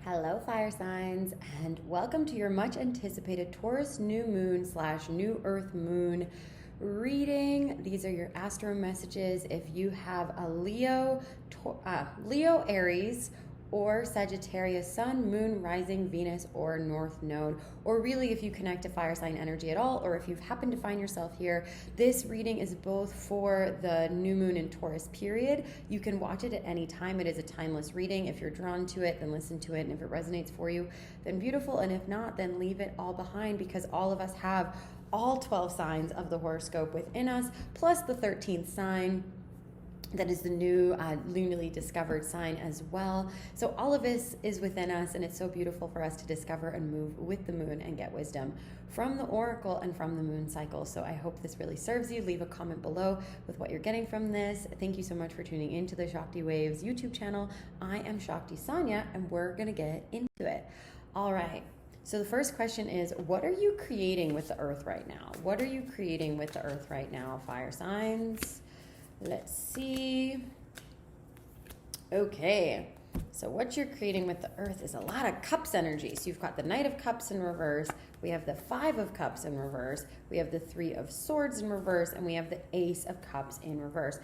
Hello, fire signs, and welcome to your much anticipated Taurus new moon / new earth moon reading. These are your astro messages. If you have a Leo, Aries, or Sagittarius sun, moon, rising, Venus, or north node, or really if you connect to fire sign energy at all, or if you've happened to find yourself here, this reading is both for the new moon and Taurus period. You can watch it at any time. It is a timeless reading. If you're drawn to it, then listen to it, and if it resonates for you, then beautiful, and if not, then leave it all behind, because all of us have all 12 signs of the horoscope within us, plus the 13th sign. That is the new lunarly discovered sign as well. So all of this is within us, and it's so beautiful for us to discover and move with the moon and get wisdom from the oracle and from the moon cycle. So I hope this really serves you. Leave a comment below with what you're getting from this. Thank you so much for tuning into the Shakti Waves YouTube channel. I am Shakti Sanja, and we're going to get into it. All right. So the first question is, what are you creating with the earth right now? What are you creating with the earth right now, fire signs? Let's see. Okay, so what you're creating with the earth is a lot of cups energy. So you've got the Knight of Cups in reverse, we have the Five of Cups in reverse, we have the Three of Swords in reverse, and we have the Ace of Cups in reverse.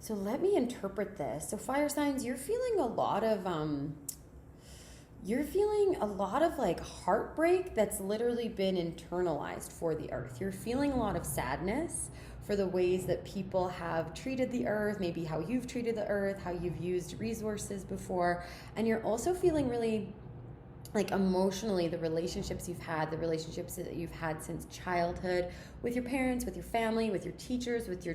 So let me interpret this. So fire signs, you're feeling a lot of like heartbreak that's literally been internalized for the earth. You're feeling a lot of sadness for the ways that people have treated the earth, maybe how you've treated the earth, how you've used resources before. And you're also feeling really like emotionally the relationships you've had, the relationships that you've had since childhood with your parents, with your family, with your teachers, with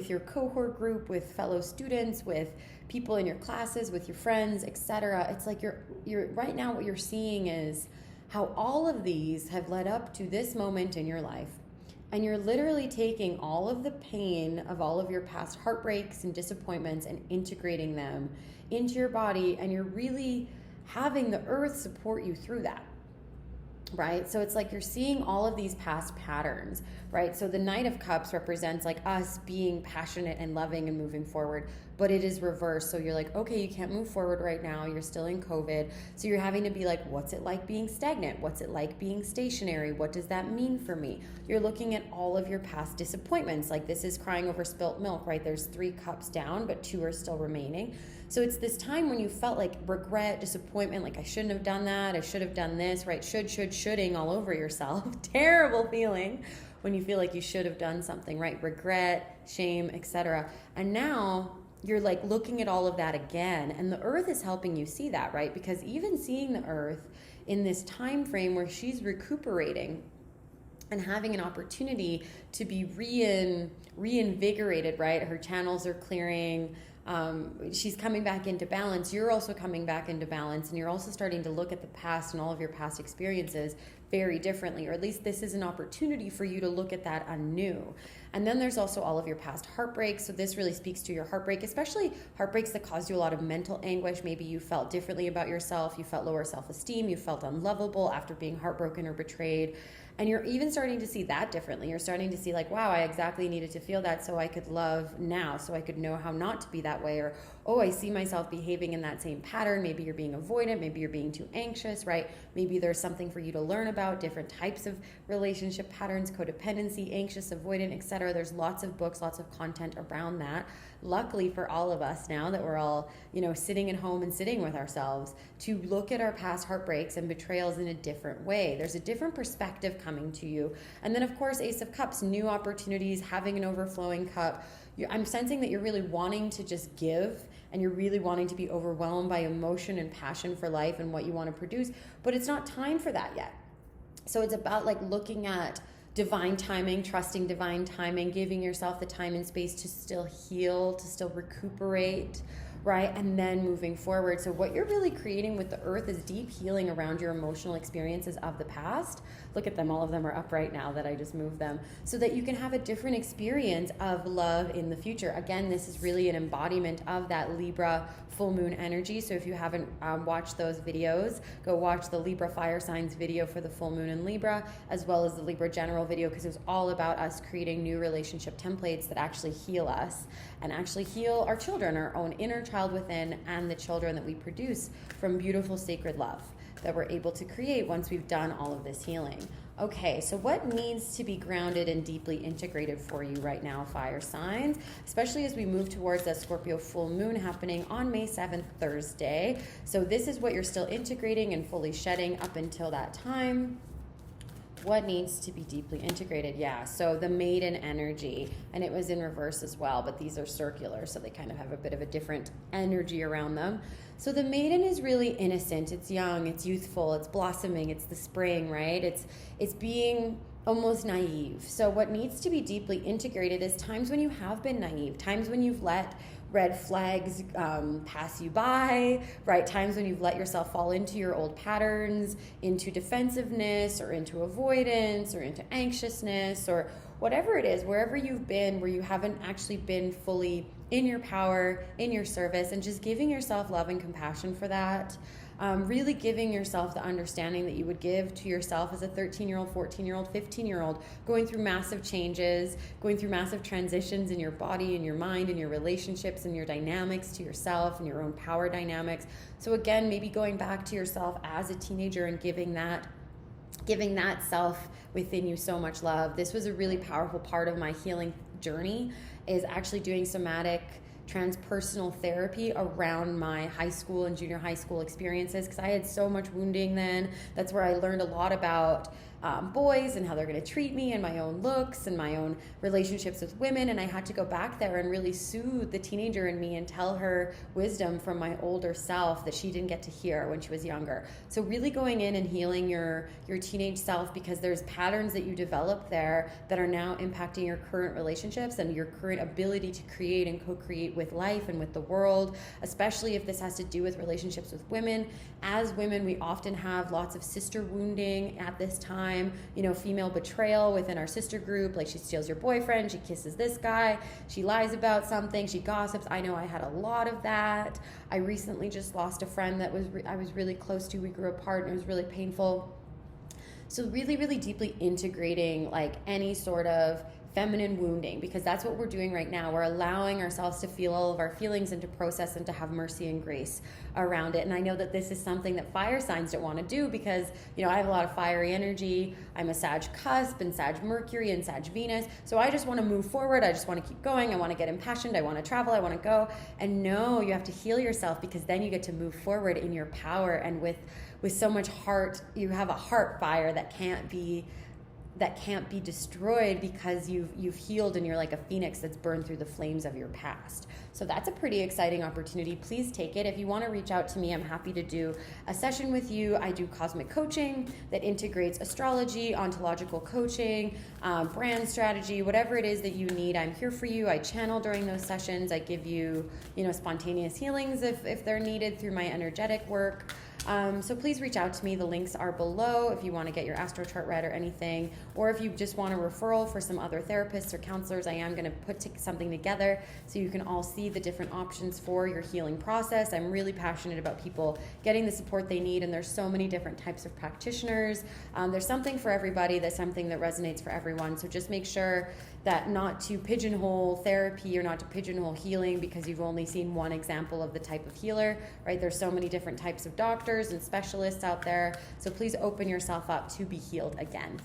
your cohort group, with fellow students, with people in your classes, with your friends, etc. It's like you're right now what you're seeing is how all of these have led up to this moment in your life. And you're literally taking all of the pain of all of your past heartbreaks and disappointments and integrating them into your body, and you're really having the earth support you through that. Right? So it's like you're seeing all of these past patterns, right? So the Knight of Cups represents like us being passionate and loving and moving forward, but it is reversed. So you're like, okay, you can't move forward right now. You're still in COVID. So you're having to be like, what's it like being stagnant? What's it like being stationary? What does that mean for me? You're looking at all of your past disappointments. Like this is crying over spilt milk, right? There's 3 cups down, but 2 are still remaining. So it's this time when you felt like regret, disappointment, like I shouldn't have done that, I should have done this, right? Shoulding all over yourself. Terrible feeling when you feel like you should have done something, right? Regret, shame, etc. And now you're like looking at all of that again, and the earth is helping you see that, right? Because even seeing the earth in this time frame where she's recuperating and having an opportunity to be reinvigorated, right? Her channels are clearing. She's coming back into balance. You're also coming back into balance, and you're also starting to look at the past and all of your past experiences very differently, or at least this is an opportunity for you to look at that anew. And then there's also all of your past heartbreaks. So this really speaks to your heartbreak, especially heartbreaks that caused you a lot of mental anguish. Maybe you felt differently about yourself. You felt lower self-esteem. You felt unlovable after being heartbroken or betrayed. And you're even starting to see that differently. You're starting to see like, wow, I exactly needed to feel that so I could love now, so I could know how not to be that way. Or, oh, I see myself behaving in that same pattern. Maybe you're being avoidant. Maybe you're being too anxious, right? Maybe there's something for you to learn about, different types of relationship patterns, codependency, anxious, avoidant, etc. There's lots of books, lots of content around that. Luckily for all of us now that we're all, sitting at home and sitting with ourselves to look at our past heartbreaks and betrayals in a different way. There's a different perspective coming to you. And then of course, Ace of Cups, new opportunities, having an overflowing cup. I'm sensing that you're really wanting to just give, and you're really wanting to be overwhelmed by emotion and passion for life and what you want to produce, but it's not time for that yet. So it's about like looking at divine timing, trusting divine timing, giving yourself the time and space to still heal, to still recuperate, right? And then moving forward. So what you're really creating with the earth is deep healing around your emotional experiences of the past. Look at them. All of them are up right now that I just moved them, so that you can have a different experience of love in the future. Again, this is really an embodiment of that Libra full moon energy. So if you haven't watched those videos, go watch the Libra fire signs video for the full moon in Libra, as well as the Libra general video, because it was all about us creating new relationship templates that actually heal us and actually heal our children, our own inner child within and the children that we produce from beautiful sacred love that we're able to create once we've done all of this healing. Okay, so what needs to be grounded and deeply integrated for you right now, fire signs, especially as we move towards that Scorpio full moon happening on May 7th, Thursday. So this is what you're still integrating and fully shedding up until that time. What needs to be deeply integrated? Yeah, so the maiden energy, and it was in reverse as well, but these are circular, so they kind of have a bit of a different energy around them. So the maiden is really innocent, it's young, it's youthful, it's blossoming, it's the spring, right? It's being almost naive. So what needs to be deeply integrated is times when you have been naive, times when you've let red flags pass you by, right? Times when you've let yourself fall into your old patterns, into defensiveness or into avoidance or into anxiousness or whatever it is, wherever you've been, where you haven't actually been fully in your power, in your service, and just giving yourself love and compassion for that. Really giving yourself the understanding that you would give to yourself as a 13-year-old, 14-year-old, 15-year-old, going through massive changes, going through massive transitions in your body, in your mind, in your relationships, in your dynamics to yourself and your own power dynamics. So again, maybe going back to yourself as a teenager and giving that self within you so much love. This was a really powerful part of my healing journey, is actually doing somatic transpersonal therapy around my high school and junior high school experiences, because I had so much wounding then. That's where I learned a lot about boys and how they're going to treat me and my own looks and my own relationships with women. And I had to go back there and really soothe the teenager in me and tell her wisdom from my older self that she didn't get to hear when she was younger. So really going in and healing your teenage self, because there's patterns that you develop there that are now impacting your current relationships and your current ability to create and co-create with life and with the world, especially if this has to do with relationships with women. As women, we often have lots of sister wounding at this time, female betrayal within our sister group, like she steals your boyfriend, she kisses this guy, she lies about something, she gossips. I know I had a lot of that. I recently just lost a friend that I was really close to. We grew apart and it was really painful. So really, really deeply integrating like any sort of feminine wounding, because that's what we're doing right now. We're allowing ourselves to feel all of our feelings and to process and to have mercy and grace around it. And I know that this is something that fire signs don't want to do, because I have a lot of fiery energy. I'm a Sag cusp and Sag Mercury and Sag Venus, so I just want to move forward. I just want to keep going. I want to get impassioned. I want to travel. I want to go. And no, you have to heal yourself, because then you get to move forward in your power and with so much heart. You have a heart fire that can't be destroyed, because you've healed and you're like a phoenix that's burned through the flames of your past. So that's a pretty exciting opportunity. Please take it. If you want to reach out to me, I'm happy to do a session with you. I do cosmic coaching that integrates astrology, ontological coaching, brand strategy, whatever it is that you need. I'm here for you. I channel during those sessions. I give you, spontaneous healings if they're needed through my energetic work. So please reach out to me. The links are below if you want to get your astro chart read or anything, or if you just want a referral for some other therapists or counselors. I am going to put something together so you can all see the different options for your healing process. I'm really passionate about people getting the support they need, and there's so many different types of practitioners. There's something for everybody. There's something that resonates for everyone. So just make sure that not to pigeonhole therapy or not to pigeonhole healing because you've only seen one example of the type of healer, right? There's so many different types of doctors and specialists out there. So please open yourself up to be healed again.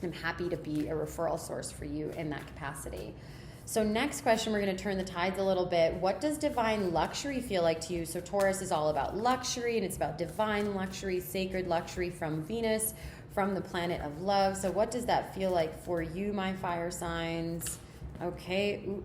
I'm happy to be a referral source for you in that capacity. So next question, we're going to turn the tides a little bit. What does divine luxury feel like to you? So Taurus is all about luxury, and it's about divine luxury, sacred luxury from Venus, from the planet of love. So what does that feel like for you, my fire signs? Okay. Ooh.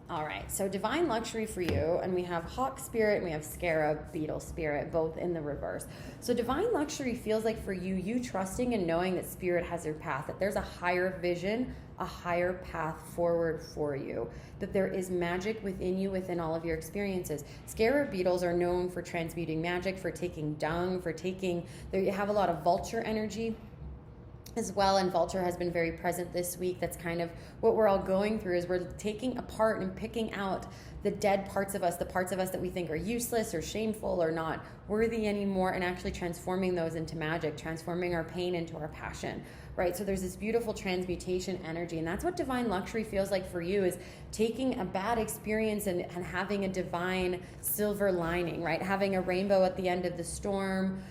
All right. So divine luxury for you, and we have hawk spirit and we have scarab beetle spirit, both in the reverse. So divine luxury feels like for you, you trusting and knowing that spirit has your path, that there's a higher vision, a higher path forward for you, that there is magic within you, within all of your experiences. Scarab beetles are known for transmuting magic, for taking dung, you have a lot of vulture energy. as well, and Vulture has been very present this week. That's kind of what we're all going through, is we're taking apart and picking out the dead parts of us, the parts of us that we think are useless or shameful or not worthy anymore, and actually transforming those into magic, transforming our pain into our passion, right? So there's this beautiful transmutation energy, and that's what divine luxury feels like for you, is taking a bad experience and having a divine silver lining, right? Having a rainbow at the end of the storm,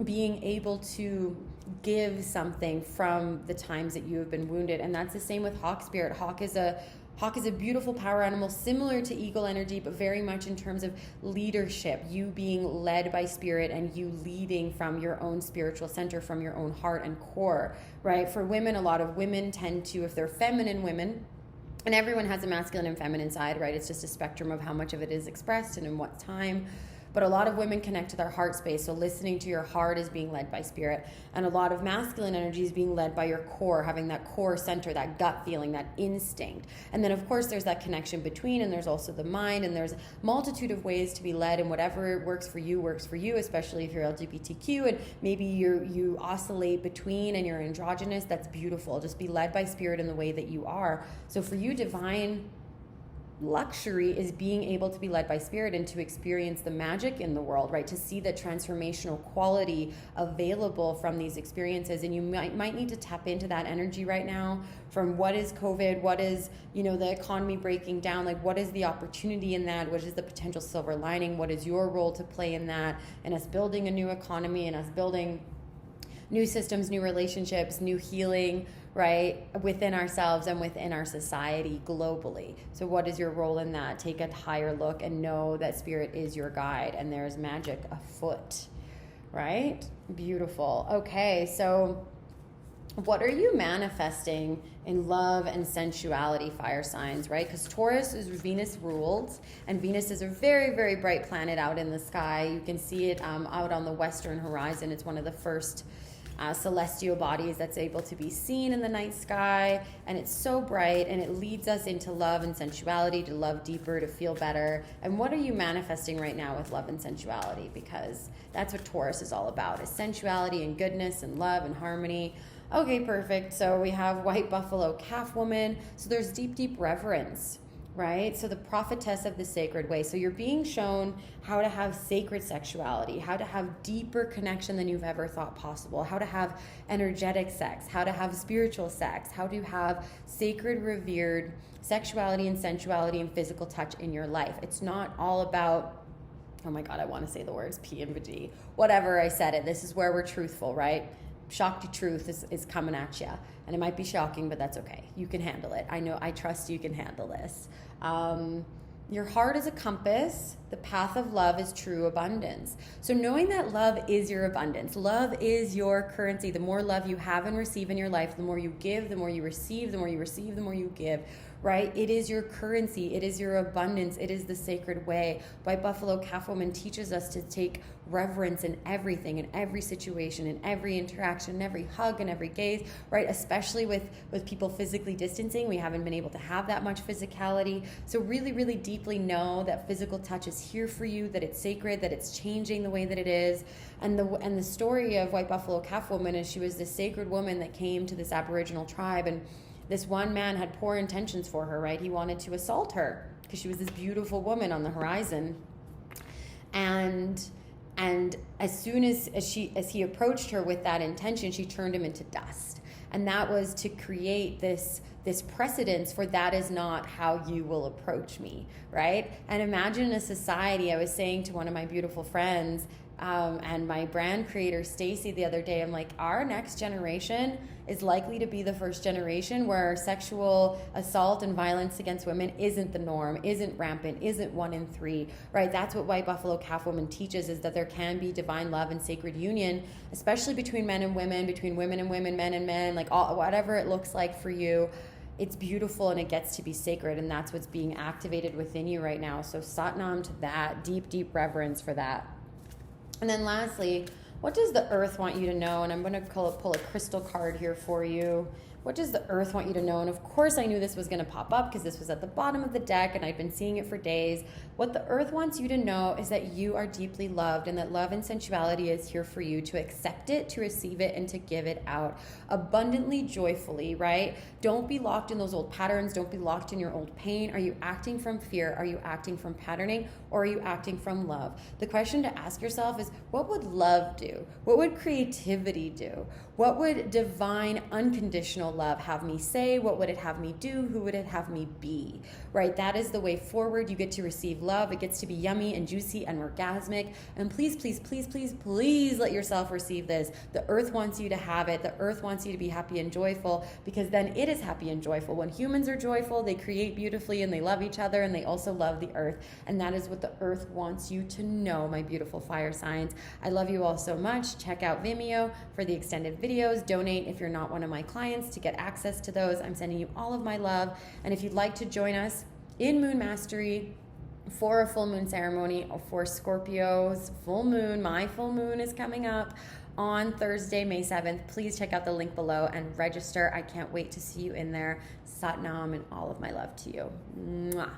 being able to give something from the times that you have been wounded. And that's the same with Hawk Spirit. Hawk is a beautiful power animal, similar to eagle energy, but very much in terms of leadership, you being led by spirit and you leading from your own spiritual center, from your own heart and core, right? For women, a lot of women tend to, if they're feminine women, and everyone has a masculine and feminine side, right? It's just a spectrum of how much of it is expressed and in what time. But a lot of women connect to their heart space. So listening to your heart is being led by spirit. And a lot of masculine energy is being led by your core, having that core center, that gut feeling, that instinct. And then, of course, there's that connection between, and there's also the mind, and there's a multitude of ways to be led, and whatever works for you, especially if you're LGBTQ, and maybe you oscillate between and you're androgynous. That's beautiful. Just be led by spirit in the way that you are. So for you, divine luxury is being able to be led by spirit and to experience the magic in the world, right? To see the transformational quality available from these experiences. And you might need to tap into that energy right now, from what is COVID, what is, the economy breaking down, like what is the opportunity in that, what is the potential silver lining, what is your role to play in that, and us building a new economy and us building new systems, new relationships, new healing, right, within ourselves and within our society globally. So what is your role in that? Take a higher look and know that spirit is your guide and there's magic afoot, right? Beautiful. Okay, so what are you manifesting in love and sensuality, fire signs, right? Because Taurus is Venus ruled, and Venus is a very, very bright planet out in the sky. You can see it out on the western horizon. It's one of the first celestial bodies that's able to be seen in the night sky, and it's so bright, and it leads us into love and sensuality, to love deeper, to feel better. And what are you manifesting right now with love and sensuality? Because that's what Taurus is all about, is sensuality and goodness and love and harmony. Okay, perfect. So we have white buffalo calf woman. So there's deep, deep reverence, right? So the prophetess of the sacred way. So you're being shown how to have sacred sexuality, how to have deeper connection than you've ever thought possible, how to have energetic sex, how to have spiritual sex, how to have sacred, revered sexuality and sensuality and physical touch in your life. It's not all about, oh my God, I want to say the words P and G. Whatever, I said it. This is where we're truthful, right? Shakti truth is coming at you. And it might be shocking, but that's okay. You can handle it. I trust you can handle this. Your heart is a compass. The path of love is true abundance. So knowing that love is your abundance, love is your currency. The more love you have and receive in your life, the more you give, the more you receive, the more you receive, the more you give, right? It is your currency. It is your abundance. It is the sacred way. White Buffalo Calf Woman teaches us to take reverence in everything, in every situation, in every interaction, in every hug, and every gaze, right? Especially with people physically distancing. We haven't been able to have that much physicality. So really, really deeply know that physical touch is here for you, that it's sacred, that it's changing the way that it is. And the story of White Buffalo Calf Woman is she was this sacred woman that came to this Aboriginal tribe, and this one man had poor intentions for her, right? He wanted to assault her because she was this beautiful woman on the horizon. And as soon as he approached her with that intention, she turned him into dust. And that was to create this precedence for that is not how you will approach me, right? And imagine a society. I was saying to one of my beautiful friends and my brand creator, Stacy, the other day, I'm like, our next generation is likely to be the first generation where sexual assault and violence against women isn't the norm, isn't rampant, isn't 1 in 3, right? That's what White Buffalo Calf Woman teaches, is that there can be divine love and sacred union, especially between men and women, between women and women, men and men, like whatever it looks like for you. It's beautiful and it gets to be sacred, and that's what's being activated within you right now. So Satnam to that, deep, deep reverence for that. And then lastly, what does the earth want you to know? And I'm going to pull a crystal card here for you. What does the earth want you to know? And of course I knew this was going to pop up because this was at the bottom of the deck and I'd been seeing it for days. What the earth wants you to know is that you are deeply loved and that love and sensuality is here for you to accept it, to receive it, and to give it out abundantly, joyfully, right? Don't be locked in those old patterns. Don't be locked in your old pain. Are you acting from fear? Are you acting from patterning? Or are you acting from love? The question to ask yourself is, what would love do? What would creativity do? What would divine unconditional love have me say? What would it have me do? Who would it have me be? Right? That is the way forward. You get to receive love. It gets to be yummy and juicy and orgasmic. And please, please, please, please, please let yourself receive this. The earth wants you to have it. The earth wants you to be happy and joyful, because then it is happy and joyful. When humans are joyful, they create beautifully and they love each other and they also love the earth. And that is what the earth wants you to know, my beautiful fire signs. I love you all so much. Check out Vimeo for the extended videos. Donate if you're not one of my clients to get access to those. I'm sending you all of my love. And if you'd like to join us in Moon Mastery for a full moon ceremony for Scorpio's full moon, my full moon is coming up on Thursday, May 7th. Please check out the link below and register. I can't wait to see you in there. Sat Nam and all of my love to you. Mwah.